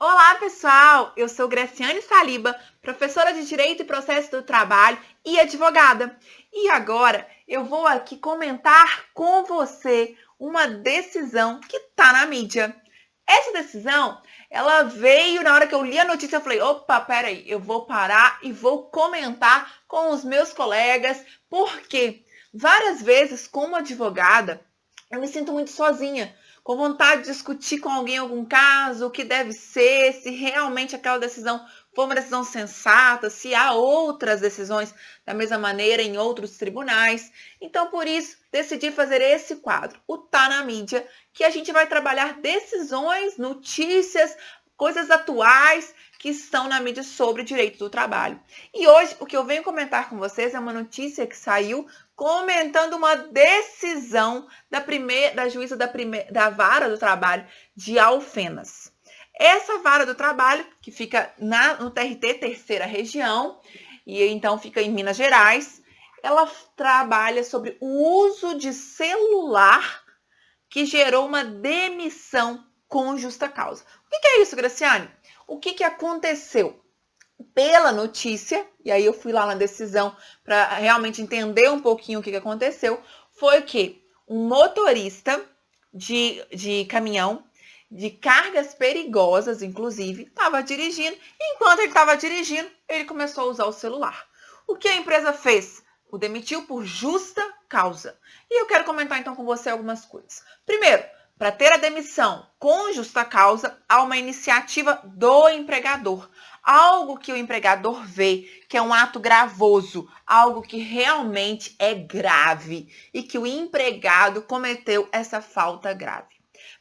Olá, pessoal! Eu sou Graciane Saliba, professora de Direito e Processo do Trabalho e advogada. E agora eu vou aqui comentar com você uma decisão que está na mídia. Essa decisão, ela veio na hora que eu li a notícia, eu falei, opa, peraí, eu vou parar e vou comentar com os meus colegas, porque várias vezes, como advogada, eu me sinto muito sozinha, com vontade de discutir com alguém algum caso, o que deve ser, se realmente aquela decisão foi uma decisão sensata, se há outras decisões da mesma maneira em outros tribunais. Então, por isso, decidi fazer esse quadro, o Tá na Mídia, que a gente vai trabalhar decisões, notícias, coisas atuais que estão na mídia sobre direito do trabalho. E hoje, o que eu venho comentar com vocês é uma notícia que saiu comentando uma decisão da juíza da Vara do Trabalho de Alfenas. Essa Vara do Trabalho, que fica no TRT, Terceira Região, e então fica em Minas Gerais, ela trabalha sobre o uso de celular que gerou uma demissão com justa causa. O que é isso, Graciane? O que aconteceu? Pela notícia, e aí eu fui lá na decisão para realmente entender um pouquinho o que aconteceu, foi que um motorista de caminhão, de cargas perigosas, inclusive, estava dirigindo, e enquanto ele estava dirigindo, ele começou a usar o celular. O que a empresa fez? O demitiu por justa causa. E eu quero comentar então com você algumas coisas. Primeiro, para ter a demissão com justa causa, há uma iniciativa do empregador. Algo que o empregador vê que é um ato gravoso, algo que realmente é grave e que o empregado cometeu essa falta grave.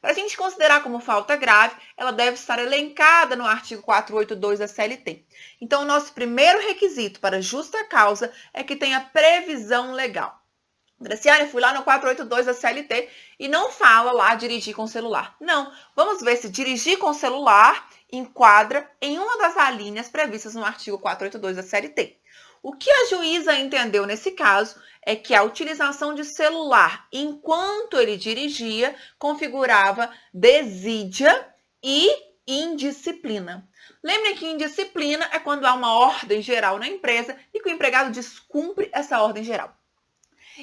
Para a gente considerar como falta grave, ela deve estar elencada no artigo 482 da CLT. Então, o nosso primeiro requisito para justa causa é que tenha previsão legal. Graciane, eu fui lá no 482 da CLT e não fala lá dirigir com celular. Não, vamos ver se dirigir com celular enquadra em uma das alíneas previstas no artigo 482 da CLT. O que a juíza entendeu nesse caso é que a utilização de celular enquanto ele dirigia configurava desídia e indisciplina. Lembrem que indisciplina é quando há uma ordem geral na empresa e que o empregado descumpre essa ordem geral.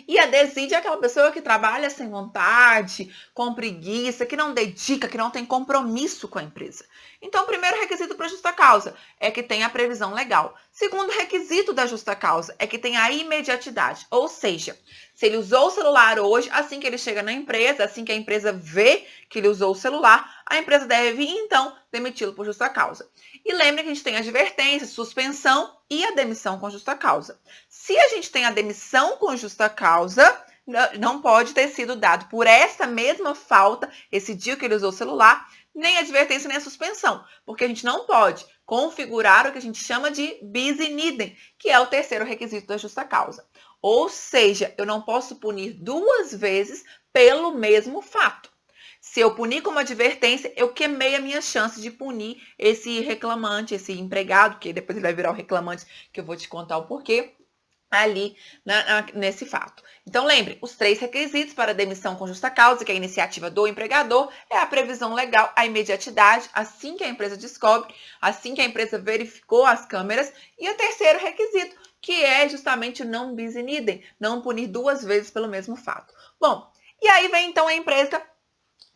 E a desídia é aquela pessoa que trabalha sem vontade, com preguiça, que não dedica, que não tem compromisso com a empresa. Então, o primeiro requisito para justa causa é que tenha a previsão legal. Segundo requisito da justa causa é que tenha a imediatidade, ou seja, se ele usou o celular hoje, assim que ele chega na empresa, assim que a empresa vê que ele usou o celular, a empresa deve, então, demiti-lo por justa causa. E lembre que a gente tem advertência, suspensão e a demissão com justa causa. Se a gente tem a demissão com justa causa, não pode ter sido dado por essa mesma falta, esse dia que ele usou o celular, nem a advertência nem a suspensão, porque a gente não pode configurar o que a gente chama de bis in idem, que é o terceiro requisito da justa causa. Ou seja, eu não posso punir duas vezes pelo mesmo fato. Se eu punir como advertência, eu queimei a minha chance de punir esse reclamante, esse empregado, que depois ele vai virar o reclamante, que eu vou te contar o porquê, ali nesse fato. Então, lembre, os três requisitos para demissão com justa causa, que é a iniciativa do empregador, é a previsão legal, a imediatidade, assim que a empresa descobre, assim que a empresa verificou as câmeras, e o terceiro requisito, que é justamente o não bis in idem, não punir duas vezes pelo mesmo fato. Bom, e aí vem então a empresa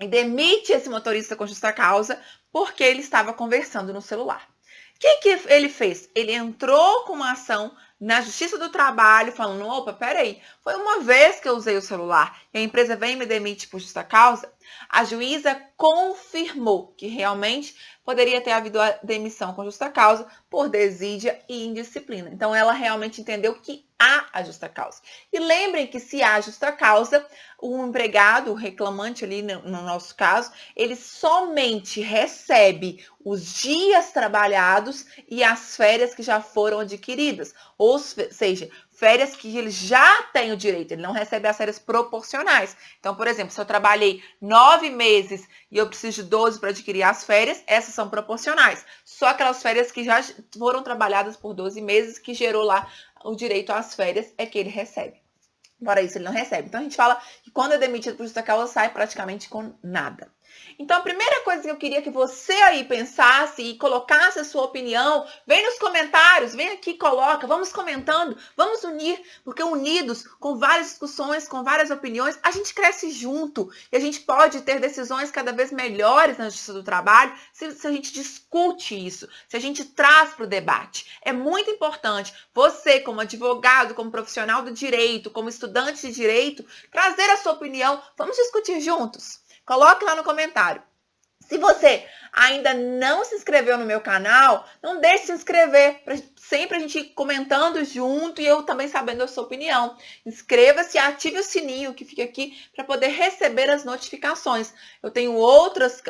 e demite esse motorista com justa causa porque ele estava conversando no celular. O que ele fez? Ele entrou com uma ação na Justiça do Trabalho, falando, opa, peraí, foi uma vez que eu usei o celular e a empresa vem e me demite por justa causa. A juíza confirmou que realmente poderia ter havido a demissão com justa causa por desídia e indisciplina. Então, ela realmente entendeu que há a justa causa. E lembrem que se há justa causa, o empregado, o reclamante ali, no nosso caso, ele somente recebe os dias trabalhados e as férias que já foram adquiridas. Ou seja, férias que ele já tem o direito, ele não recebe as férias proporcionais. Então, por exemplo, se eu trabalhei 9 meses e eu preciso de 12 para adquirir as férias, essas são proporcionais. Só aquelas férias que já foram trabalhadas por 12 meses, que gerou lá o direito às férias, é que ele recebe. Fora isso, ele não recebe. Então, a gente fala que quando é demitido por justa causa, sai praticamente com nada. Então, a primeira coisa que eu queria que você aí pensasse e colocasse a sua opinião, vem nos comentários, vem aqui, coloca, vamos comentando, vamos unir, porque unidos, com várias discussões, com várias opiniões, a gente cresce junto e a gente pode ter decisões cada vez melhores na justiça do trabalho se a gente discute isso, se a gente traz para o debate. É muito importante você, como advogado, como profissional do direito, como estudante de direito, trazer a sua opinião, vamos discutir juntos. Coloque lá no comentário. Se você ainda não se inscreveu no meu canal, não deixe de se inscrever, para sempre a gente ir comentando junto e eu também sabendo a sua opinião. Inscreva-se e ative o sininho que fica aqui para poder receber as notificações. Eu tenho outras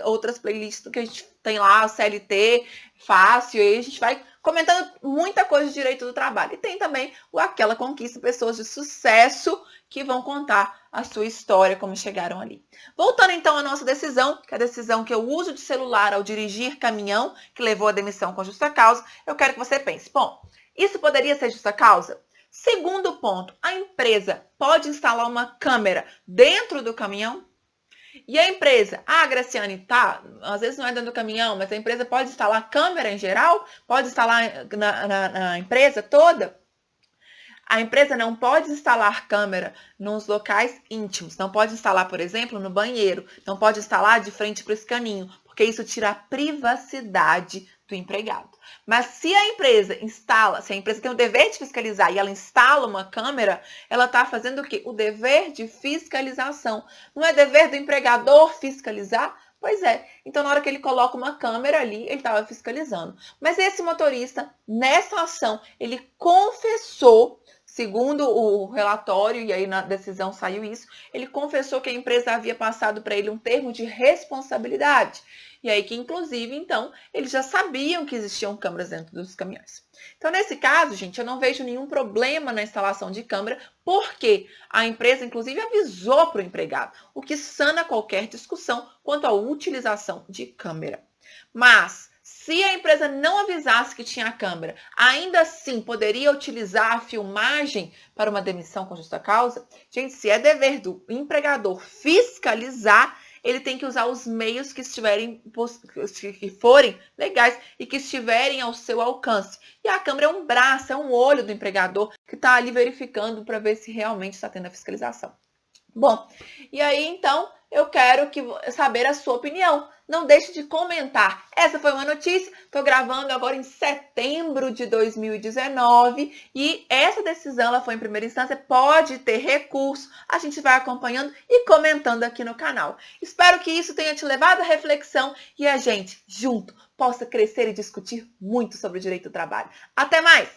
playlists que a gente tem lá, o CLT, fácil, e a gente vai comentando muita coisa de direito do trabalho. E tem também o Aquela Conquista, pessoas de sucesso que vão contar a sua história, como chegaram ali. Voltando então à nossa decisão, que é a decisão que eu uso de celular ao dirigir caminhão, que levou à demissão com justa causa, eu quero que você pense, bom, isso poderia ser justa causa? Segundo ponto, a empresa pode instalar uma câmera dentro do caminhão? E a empresa, Graciane, tá, às vezes não é dentro do caminhão, mas a empresa pode instalar câmera em geral? Pode instalar na empresa toda? A empresa não pode instalar câmera nos locais íntimos. Não pode instalar, por exemplo, no banheiro. Não pode instalar de frente para o escaninho, porque isso tira a privacidade do empregado. Mas se a empresa tem o dever de fiscalizar e ela instala uma câmera, ela está fazendo o quê? O dever de fiscalização. Não é dever do empregador fiscalizar? Pois é. Então, na hora que ele coloca uma câmera ali, ele estava fiscalizando. Mas esse motorista, nessa ação, ele confessou, segundo o relatório, e aí na decisão saiu isso, ele confessou que a empresa havia passado para ele um termo de responsabilidade. E aí que, inclusive, então, eles já sabiam que existiam câmeras dentro dos caminhões. Então, nesse caso, gente, eu não vejo nenhum problema na instalação de câmera, porque a empresa, inclusive, avisou para o empregado, o que sana qualquer discussão quanto à utilização de câmera. Mas, se a empresa não avisasse que tinha câmera, ainda assim poderia utilizar a filmagem para uma demissão com justa causa? Gente, se é dever do empregador fiscalizar, ele tem que usar os meios que forem legais e que estiverem ao seu alcance. E a câmera é um braço, é um olho do empregador que está ali verificando para ver se realmente está tendo a fiscalização. Bom, e aí então eu quero saber a sua opinião. Não deixe de comentar. Essa foi uma notícia, estou gravando agora em setembro de 2019 e essa decisão ela foi em primeira instância, pode ter recurso. A gente vai acompanhando e comentando aqui no canal. Espero que isso tenha te levado à reflexão e a gente, junto, possa crescer e discutir muito sobre o direito do trabalho. Até mais!